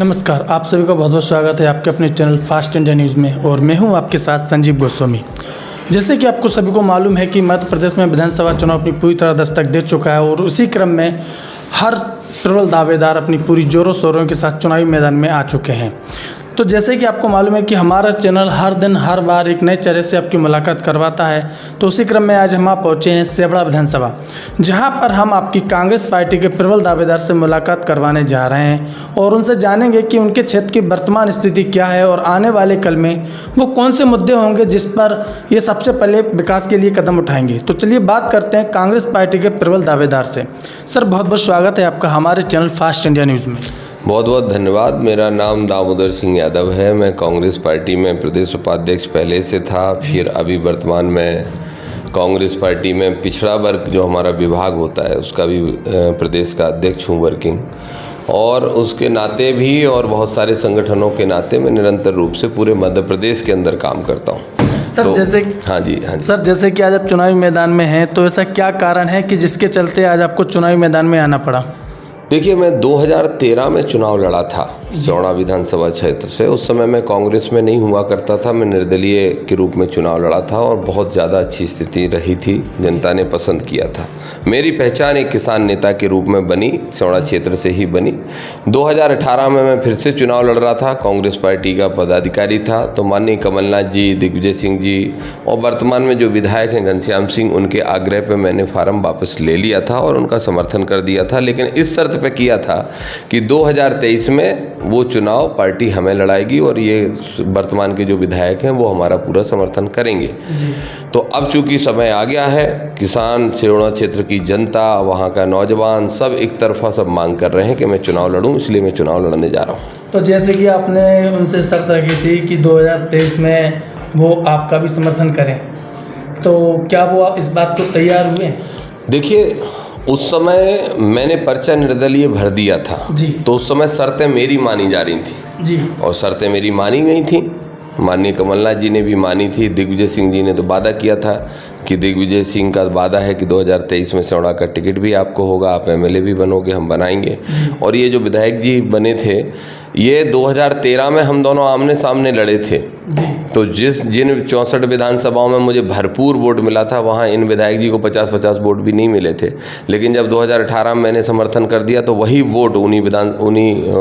नमस्कार, आप सभी का बहुत बहुत स्वागत है आपके अपने चैनल फास्ट इंडिया न्यूज़ में। और मैं हूं आपके साथ संजीव गोस्वामी। जैसे कि आपको सभी को मालूम है कि मध्य प्रदेश में विधानसभा चुनाव अपनी पूरी तरह दस्तक दे चुका है और उसी क्रम में हर प्रबल दावेदार अपनी पूरी जोरों शोरों के साथ चुनावी मैदान में आ चुके हैं। तो जैसे कि आपको मालूम है कि हमारा चैनल हर दिन हर बार एक नए चेहरे से आपकी मुलाकात करवाता है। तो उसी क्रम में आज हम आप पहुँचे हैं सेवड़ा विधानसभा, जहां पर हम आपकी कांग्रेस पार्टी के प्रबल दावेदार से मुलाकात करवाने जा रहे हैं और उनसे जानेंगे कि उनके क्षेत्र की वर्तमान स्थिति क्या है और आने वाले कल में वो कौन से मुद्दे होंगे जिस पर ये सबसे पहले विकास के लिए कदम उठाएंगे। तो चलिए बात करते हैं कांग्रेस पार्टी के प्रबल दावेदार से। सर, बहुत बहुत स्वागत है आपका हमारे चैनल फास्ट इंडिया न्यूज़ में। बहुत बहुत धन्यवाद। मेरा नाम दामोदर सिंह यादव है। मैं कांग्रेस पार्टी में प्रदेश उपाध्यक्ष पहले से था, फिर अभी वर्तमान में कांग्रेस पार्टी में पिछड़ा वर्ग जो हमारा विभाग होता है उसका भी प्रदेश का अध्यक्ष हूँ वर्किंग, और उसके नाते भी और बहुत सारे संगठनों के नाते मैं निरंतर रूप से पूरे मध्य प्रदेश के अंदर काम करता हूँ। सर तो, जैसे हाँ जी सर, जैसे कि आज आप चुनावी मैदान में हैं, तो ऐसा क्या कारण है कि जिसके चलते आज आपको चुनावी मैदान में आना पड़ा? देखिए, मैं 2013 में चुनाव लड़ा था सेवड़ा विधानसभा क्षेत्र से। उस समय मैं कांग्रेस में नहीं हुआ करता था, मैं निर्दलीय के रूप में चुनाव लड़ा था और बहुत ज़्यादा अच्छी स्थिति रही थी, जनता ने पसंद किया था। मेरी पहचान एक किसान नेता के रूप में बनी, सेवड़ा क्षेत्र से ही बनी। 2018 में मैं फिर से चुनाव लड़ रहा था, कांग्रेस पार्टी का पदाधिकारी था। तो माननीय कमलनाथ जी, दिग्विजय सिंह जी और वर्तमान में जो विधायक हैं घनश्याम सिंह, उनके आग्रह पर मैंने फार्म वापस ले लिया था और उनका समर्थन कर दिया था, लेकिन इस शर्त पे किया था कि 2023 में वो चुनाव पार्टी हमें लड़ाएगी और ये वर्तमान के जो विधायक हैं वो हमारा पूरा समर्थन करेंगे। तो अब चूंकि समय आ गया है, किसान, सेवड़ा क्षेत्र की जनता, वहाँ का नौजवान सब एक तरफा सब मांग कर रहे हैं कि मैं चुनाव लड़ूं, इसलिए मैं चुनाव लड़ने जा रहा हूँ। तो जैसे कि आपने उनसे शर्त रखी थी कि 2023 में वो आपका भी समर्थन करें, तो क्या वो इस बात को तैयार हुए? देखिए, उस समय मैंने पर्चा निर्दलीय भर दिया था जी। तो उस समय शर्तें मेरी मानी जा रही थी जी, और शर्तें मेरी मानी गई थी। माननीय कमलनाथ जी ने भी मानी थी, दिग्विजय सिंह जी ने तो वादा किया था कि दिग्विजय सिंह का वादा है कि 2023 में सेवड़ा का टिकट भी आपको होगा, आप एमएलए भी बनोगे, हम बनाएंगे। और ये जो विधायक जी बने थे, ये 2013 में हम दोनों आमने सामने लड़े थे। तो जिन 64 विधानसभाओं में मुझे भरपूर वोट मिला था, वहाँ इन विधायक जी को 50-50 वोट भी नहीं मिले थे। लेकिन जब 2018 में मैंने समर्थन कर दिया तो वही वोट उन्हीं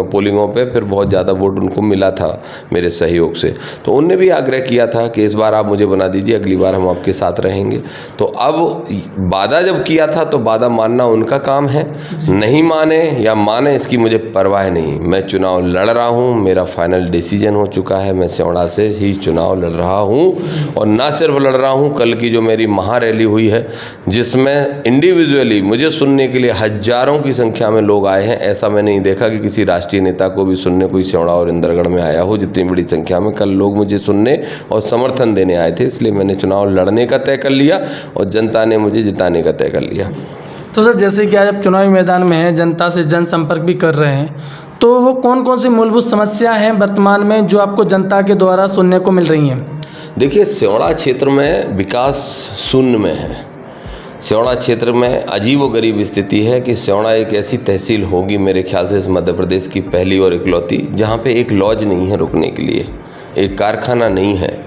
पोलिंगों पे फिर बहुत ज़्यादा वोट उनको मिला था मेरे सहयोग से। तो उनने भी आग्रह किया था कि इस बार आप मुझे बना दीजिए, अगली बार हम आपके साथ रहेंगे। तो अब वादा जब किया था तो वादा मानना उनका काम है, नहीं माने या माने इसकी मुझे परवाह नहीं। मैं चुनाव लड़ रहा हूँ, मेरा फाइनल डिसीजन हो चुका है, मैं सेवड़ा से ही चुनाव लड़ रहा हूँ। और ना सिर्फ लड़ रहा हूँ, कल की जो मेरी महारैली हुई है जिसमें इंडिविजुअली मुझे सुनने के लिए हजारों की संख्या में लोग आए हैं, ऐसा मैं नहीं देखा कि किसी राष्ट्रीय नेता को भी सुनने कोई सेवड़ा और इंद्रगढ़ में आया हो। जितनी बड़ी संख्या में कल लोग मुझे सुनने और समर्थन देने आए थे, इसलिए मैंने चुनाव लड़ने का तय कर लिया और जनता ने मुझे जिताने का तय कर लिया। तो सर, जैसे कि आज आप चुनावी मैदान में हैं, जनता से जनसंपर्क भी कर रहे हैं, तो वो कौन कौन सी मूलभूत समस्या हैं वर्तमान में जो आपको जनता के द्वारा सुनने को मिल रही हैं? देखिए, सेवड़ा क्षेत्र में विकास शून्य में है। सेवड़ा क्षेत्र में अजीबोगरीब स्थिति है कि सेवड़ा एक ऐसी तहसील होगी मेरे ख्याल से इस मध्य प्रदेश की पहली और इकलौती, जहाँ पे एक लॉज नहीं है रुकने के लिए, एक कारखाना नहीं है,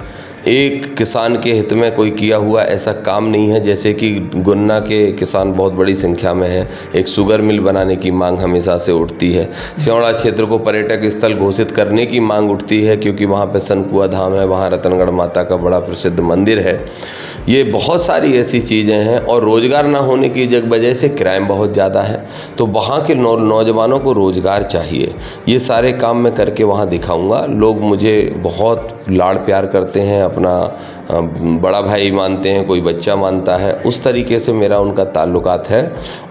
एक किसान के हित में कोई किया हुआ ऐसा काम नहीं है। जैसे कि गुन्ना के किसान बहुत बड़ी संख्या में है, एक शुगर मिल बनाने की मांग हमेशा से उठती है। सेवड़ा क्षेत्र को पर्यटक स्थल घोषित करने की मांग उठती है क्योंकि वहाँ पे सनकुआ धाम है, वहाँ रतनगढ़ माता का बड़ा प्रसिद्ध मंदिर है। ये बहुत सारी ऐसी चीज़ें हैं और रोज़गार ना होने की वजह से क्राइम बहुत ज़्यादा है। तो वहाँ के नौजवानों को रोज़गार चाहिए। ये सारे काम मैं करके वहाँ दिखाऊंगा। लोग मुझे बहुत लाड़ प्यार करते हैं, अपना बड़ा भाई मानते हैं, कोई बच्चा मानता है, उस तरीके से मेरा उनका ताल्लुकात है।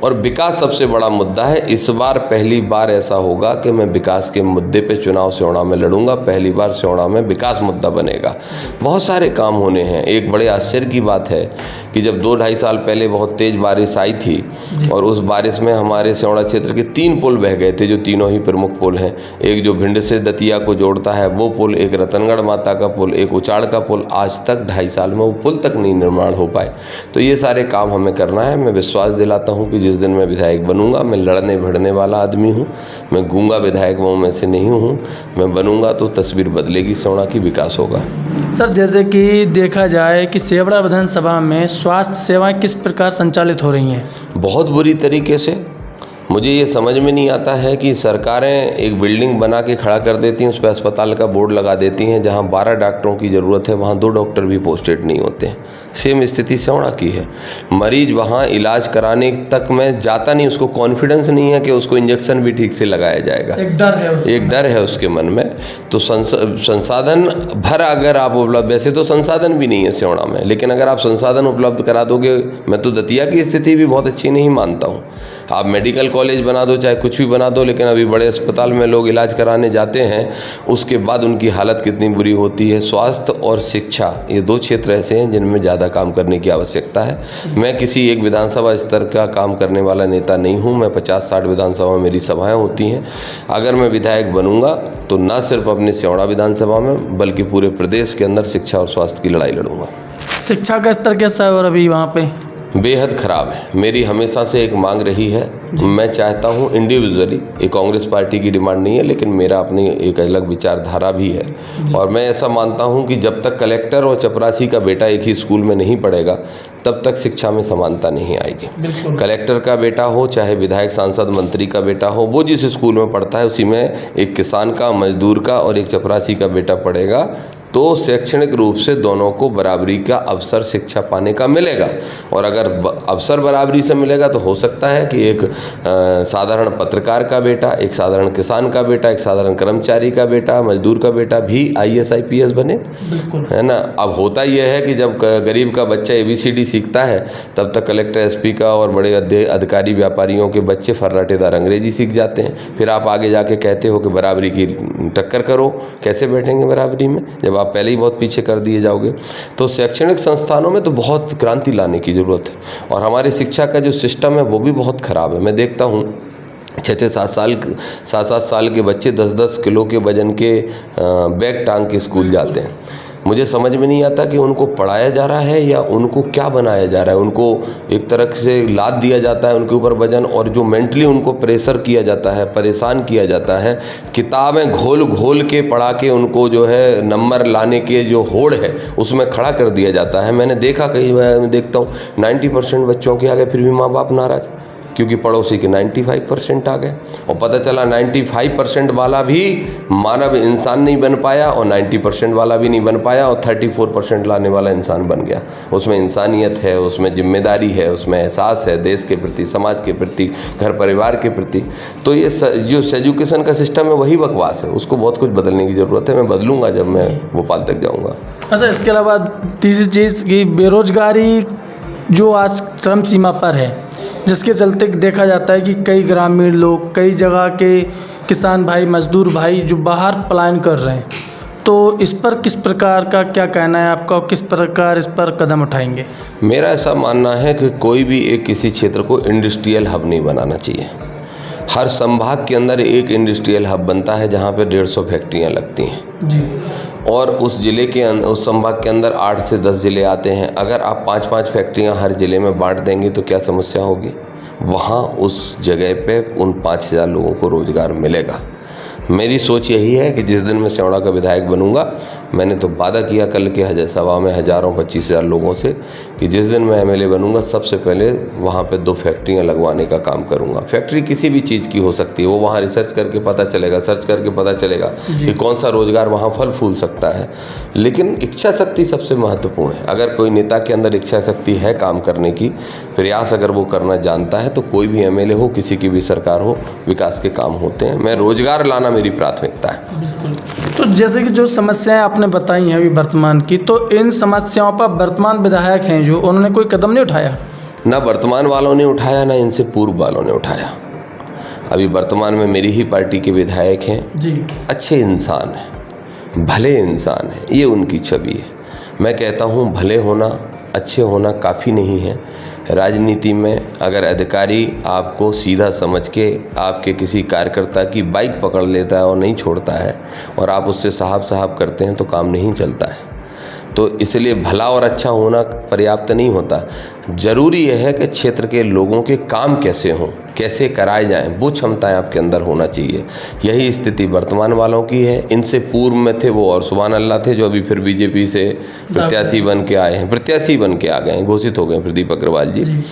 और विकास सबसे बड़ा मुद्दा है। इस बार पहली बार ऐसा होगा कि मैं विकास के मुद्दे पे चुनाव सेवड़ा में लड़ूंगा। पहली बार सेवड़ा में विकास मुद्दा बनेगा। बहुत सारे काम होने हैं। एक बड़े आश्चर्य की बात है कि जब 2-2.5 साल पहले बहुत तेज़ बारिश आई थी और उस बारिश में हमारे सेवड़ा क्षेत्र के 3 पुल बह गए थे, जो तीनों ही प्रमुख पुल हैं। एक जो भिंड से दतिया को जोड़ता है वो पुल, एक रतनगढ़ माता का पुल, एक उचाड़ का पुल, आज तक तक 2.5 साल में वो पुल तक नहीं निर्माण हो पाए। तो ये सारे काम हमें करना है। मैं विश्वास दिलाता हूँ कि जिस दिन मैं विधायक बनूंगा, मैं लड़ने भिड़ने वाला आदमी हूँ, मैं गूंगा विधायक में से नहीं हूँ। मैं बनूंगा तो तस्वीर बदलेगी, सिवड़ा की विकास होगा। सर, जैसे कि देखा जाए कि सेवड़ा विधानसभा में स्वास्थ्य सेवाएं किस प्रकार संचालित हो रही हैं? बहुत बुरी तरीके से। मुझे ये समझ में नहीं आता है कि सरकारें एक बिल्डिंग बना के खड़ा कर देती हैं, उस पर अस्पताल का बोर्ड लगा देती हैं, जहां 12 डॉक्टरों की ज़रूरत है वहां 2 डॉक्टर भी पोस्टेड नहीं होते हैं। सेम स्थिति सिवड़ा की है। मरीज वहां इलाज कराने तक में जाता नहीं, उसको कॉन्फिडेंस नहीं है कि उसको इंजेक्शन भी ठीक से लगाया जाएगा। एक डर है उसके मन में। तो संसाधन भर अगर आप उपलब्ध, वैसे तो संसाधन भी नहीं है सिवड़ा में, लेकिन अगर आप संसाधन उपलब्ध करा दोगे, मैं तो दतिया की स्थिति भी बहुत अच्छी नहीं मानता हूँ। आप मेडिकल कॉलेज बना दो, चाहे कुछ भी बना दो, लेकिन अभी बड़े अस्पताल में लोग इलाज कराने जाते हैं, उसके बाद उनकी हालत कितनी बुरी होती है। स्वास्थ्य और शिक्षा, ये 2 क्षेत्र ऐसे हैं जिनमें ज़्यादा काम करने की आवश्यकता है। मैं किसी एक विधानसभा स्तर का काम करने वाला नेता नहीं हूँ। मैं 50-60 विधानसभा में मेरी सभाएँ होती हैं। अगर मैं विधायक बनूँगा तो न सिर्फ अपने सिवड़ा विधानसभा में, बल्कि पूरे प्रदेश के अंदर शिक्षा और स्वास्थ्य की लड़ाई लड़ूंगा। शिक्षा का स्तर कैसा है और अभी वहाँ पे? बेहद ख़राब है। मेरी हमेशा से एक मांग रही है, मैं चाहता हूँ इंडिविजुअली, ये कांग्रेस पार्टी की डिमांड नहीं है, लेकिन मेरा अपनी एक अलग विचारधारा भी है। और मैं ऐसा मानता हूँ कि जब तक कलेक्टर और चपरासी का बेटा एक ही स्कूल में नहीं पढ़ेगा, तब तक शिक्षा में समानता नहीं आएगी। कलेक्टर का बेटा हो, चाहे विधायक, सांसद, मंत्री का बेटा हो, वो जिस स्कूल में पढ़ता है उसी में एक किसान का, मजदूर का और एक चपरासी का बेटा पढ़ेगा, तो शैक्षणिक रूप से दोनों को बराबरी का अवसर शिक्षा पाने का मिलेगा। और अगर अवसर बराबरी से मिलेगा तो हो सकता है कि एक साधारण पत्रकार का बेटा, एक साधारण किसान का बेटा, एक साधारण कर्मचारी का बेटा, मजदूर का बेटा भी IAS IPS बने, है ना। अब होता यह है कि जब गरीब का बच्चा ABCD सीखता है, तब तक कलेक्टर, SP का और बड़े अधिकारी व्यापारियों के बच्चे फर्राटेदार अंग्रेजी सीख जाते हैं। फिर आप आगे जाके कहते हो कि बराबरी की टक्कर करो, कैसे बैठेंगे बराबरी में जब आप पहले ही बहुत पीछे कर दिए जाओगे। तो शैक्षणिक संस्थानों में तो बहुत क्रांति लाने की ज़रूरत है। और हमारी शिक्षा का जो सिस्टम है वो भी बहुत ख़राब है। मैं देखता हूँ 6-7 साल के बच्चे 10-10 किलो के वजन के बैग टांग के स्कूल जाते हैं। मुझे समझ में नहीं आता कि उनको पढ़ाया जा रहा है या उनको क्या बनाया जा रहा है। उनको एक तरह से लाद दिया जाता है उनके ऊपर वजन, और जो मेंटली उनको प्रेशर किया जाता है, परेशान किया जाता है, किताबें घोल घोल के पढ़ा के उनको जो है नंबर लाने के जो होड़ है उसमें खड़ा कर दिया जाता है। मैंने देखा, कई मैं देखता हूँ 90% बच्चों के आगे फिर भी माँ बाप नाराज़, क्योंकि पड़ोसी के 95% आ गए। और पता चला 95% वाला भी मानव इंसान नहीं बन पाया और 90% वाला भी नहीं बन पाया और 34% लाने वाला इंसान बन गया। उसमें इंसानियत है, उसमें जिम्मेदारी है, उसमें एहसास है देश के प्रति, समाज के प्रति, घर परिवार के प्रति। तो ये जो एजुकेशन का सिस्टम है वही बकवास है, उसको बहुत कुछ बदलने की ज़रूरत है। मैं बदलूँगा जब मैं भोपाल तक जाऊँगा। अच्छा, इसके अलावा तीसरी चीज़ की बेरोजगारी जो आज चरम सीमा पर है, जिसके चलते देखा जाता है कि कई ग्रामीण लोग, कई जगह के किसान भाई, मजदूर भाई जो बाहर पलायन कर रहे हैं, तो इस पर किस प्रकार का क्या कहना है आपका और किस प्रकार इस पर कदम उठाएंगे? मेरा ऐसा मानना है कि कोई भी एक किसी क्षेत्र को इंडस्ट्रियल हब नहीं बनाना चाहिए। हर संभाग के अंदर एक इंडस्ट्रियल हब बनता है जहाँ पे 150 फैक्ट्रियाँ लगती हैं जी। और उस ज़िले के उस संभाग के अंदर 8 से 10 ज़िले आते हैं। अगर आप 5-5 फैक्ट्रियां हर ज़िले में बांट देंगे तो क्या समस्या होगी? वहाँ उस जगह पे उन 5000 लोगों को रोज़गार मिलेगा। मेरी सोच यही है कि जिस दिन मैं सिवड़ा का विधायक बनूंगा, मैंने तो वादा किया कल के सभा में 25,000 लोगों से कि जिस दिन मैं MLA बनूंगा सबसे पहले वहाँ पे 2 फैक्ट्रियाँ लगवाने का काम करूँगा। फैक्ट्री किसी भी चीज़ की हो सकती है, वो वहाँ रिसर्च करके पता चलेगा, सर्च करके पता चलेगा कि कौन सा रोज़गार वहाँ फल फूल सकता है। लेकिन इच्छा शक्ति सबसे महत्वपूर्ण है। अगर कोई नेता के अंदर इच्छा शक्ति है काम करने की, प्रयास अगर वो करना जानता है, तो कोई भी MLA हो, किसी की भी सरकार हो, विकास के काम होते हैं। मैं रोज़गार लाना मेरी प्राथमिकता है। तो जैसे कि जो समस्याएं आपने बताई हैं अभी वर्तमान की, तो इन समस्याओं पर वर्तमान विधायक हैं जो, उन्होंने कोई कदम नहीं उठाया? ना वर्तमान वालों ने उठाया, ना इनसे पूर्व वालों ने उठाया। अभी वर्तमान में मेरी ही पार्टी के विधायक हैं जी, अच्छे इंसान हैं, भले इंसान हैं, ये उनकी छवि है। मैं कहता हूँ भले होना, अच्छे होना काफ़ी नहीं है। राजनीति में अगर अधिकारी आपको सीधा समझ के आपके किसी कार्यकर्ता की बाइक पकड़ लेता है और नहीं छोड़ता है और आप उससे साहब साहब करते हैं तो काम नहीं चलता है। तो इसलिए भला और अच्छा होना पर्याप्त नहीं होता। ज़रूरी यह है कि क्षेत्र के लोगों के काम कैसे हों, कैसे कराए जाएं, वो क्षमताएं आपके अंदर होना चाहिए। यही स्थिति वर्तमान वालों की है। इनसे पूर्व में थे वो और सुभान अल्लाह थे, जो अभी फिर बीजेपी से प्रत्याशी बन के आए हैं, प्रत्याशी बन के आ गए हैं, घोषित हो गए प्रदीप अग्रवाल जी।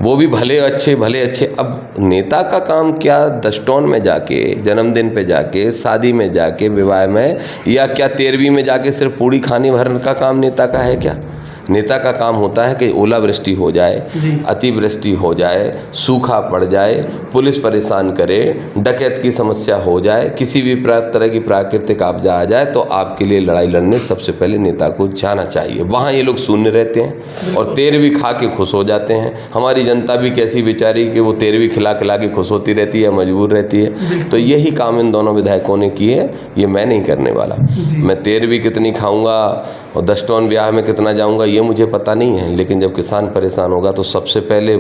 वो भी भले अच्छे। अब नेता का काम क्या दस्टोन में जाके, जन्मदिन पे जाके, शादी में जाके, विवाह में, या क्या 13वीं में जाके सिर्फ पूड़ी खाने भरने का काम नेता का है क्या? नेता का काम होता है कि ओलावृष्टि हो जाए, अतिवृष्टि हो जाए, सूखा पड़ जाए, पुलिस परेशान करे, डकैत की समस्या हो जाए, किसी भी तरह की प्राकृतिक आपदा आ जाए, तो आपके लिए लड़ाई लड़ने सबसे पहले नेता को जाना चाहिए। वहाँ ये लोग शून्य रहते हैं और 13वीं खा के खुश हो जाते हैं। हमारी जनता भी कैसी बेचारी कि वो 13वीं खिला खिला के खुश होती रहती है, मजबूर रहती है। तो यही काम इन दोनों विधायकों ने किए, ये मैं नहीं करने वाला। मैं 13वीं कितनी खाऊंगा और 10 टन ब्याह में कितना जाऊंगा ये मुझे पता नहीं है, लेकिन जब किसान परेशान होगा तो सबसे पहले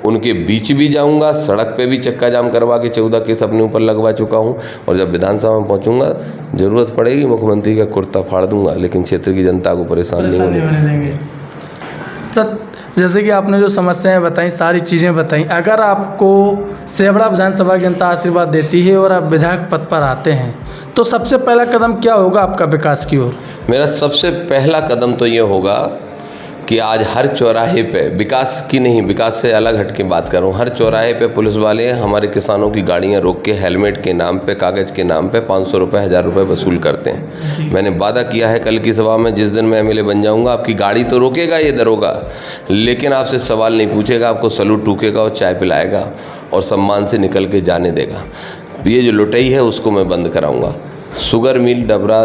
उनके बीच भी जाऊंगा, सड़क पे भी चक्का जाम करवा के 14 केस अपने ऊपर लगवा चुका हूं, और जब विधानसभा में पहुंचूंगा ज़रूरत पड़ेगी मुख्यमंत्री का कुर्ता फाड़ दूंगा, लेकिन क्षेत्र की जनता को परेशान नहीं होने देंगे। सर, जैसे कि आपने जो समस्याएं बताई, सारी चीज़ें बताई, अगर आपको सेवड़ा विधानसभा की जनता आशीर्वाद देती है और आप विधायक पद पर आते हैं, तो सबसे पहला कदम क्या होगा आपका विकास की ओर? मेरा सबसे पहला कदम तो ये होगा कि आज हर चौराहे पे, विकास की नहीं, विकास से अलग हट के बात कर रहा हूँ, हर चौराहे पे पुलिस वाले हमारे किसानों की गाड़ियाँ रोक के हेलमेट के नाम पे, कागज़ के नाम पे 500 रुपये, 1000 रुपये वसूल करते हैं। मैंने वादा किया है कल की सभा में, जिस दिन मैं एमएलए बन जाऊँगा, आपकी गाड़ी तो रोकेगा ये दरोगा, लेकिन आपसे सवाल नहीं पूछेगा, आपको सलूट टूकेगा और चाय पिलाएगा और सम्मान से निकल के जाने देगा। ये जो लुटाई है उसको मैं बंद कराऊँगा। शुगर मिल डबरा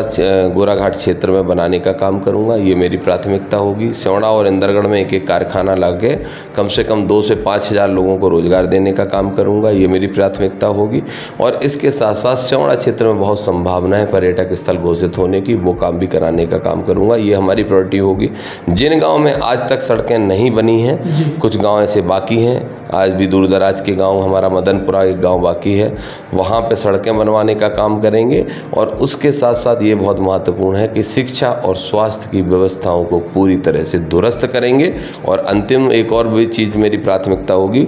गोराघाट क्षेत्र में बनाने का काम करूंगा, ये मेरी प्राथमिकता होगी। सेवड़ा और इंदरगढ़ में एक कारखाना लाके कम से कम 2 से 5 हज़ार लोगों को रोजगार देने का काम करूंगा, ये मेरी प्राथमिकता होगी। और इसके साथ साथ सेवड़ा क्षेत्र में बहुत संभावना है पर्यटक स्थल घोषित होने की, वो काम भी कराने का काम करूंगा, ये हमारी प्रायोरिटी होगी। जिन गाँव में आज तक सड़कें नहीं बनी हैं, कुछ गाँव ऐसे बाकी हैं, आज भी दूर दराज के गांव, हमारा मदनपुरा एक गांव बाकी है, वहाँ पे सड़कें बनवाने का काम करेंगे। और उसके साथ साथ ये बहुत महत्वपूर्ण है कि शिक्षा और स्वास्थ्य की व्यवस्थाओं को पूरी तरह से दुरुस्त करेंगे। और अंतिम एक और भी चीज़ मेरी प्राथमिकता होगी,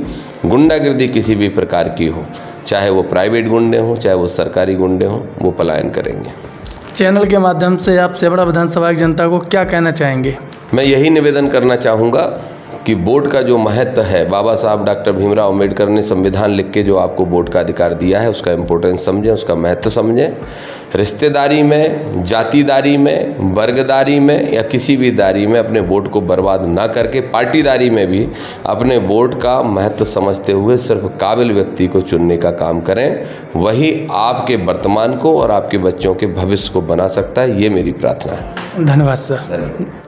गुंडागर्दी किसी भी प्रकार की हो, चाहे वो प्राइवेट गुंडे हों, चाहे वो सरकारी गुंडे हों, वो पलायन करेंगे। चैनल के माध्यम से आप सेवड़ा विधानसभा की जनता को क्या कहना चाहेंगे? मैं यही निवेदन करना चाहूँगा कि वोट का जो महत्व है, बाबा साहब डॉक्टर भीमराव अम्बेडकर ने संविधान लिख के जो आपको वोट का अधिकार दिया है, उसका इम्पोर्टेंस समझें, उसका महत्व समझें। रिश्तेदारी में, जातिदारी में, वर्गदारी में या किसी भी दारी में अपने वोट को बर्बाद ना करके, पार्टीदारी में भी अपने वोट का महत्व समझते हुए सिर्फ काबिल व्यक्ति को चुनने का काम करें। वही आपके वर्तमान को और आपके बच्चों के भविष्य को बना सकता है, ये मेरी प्रार्थना है। धन्यवाद सर।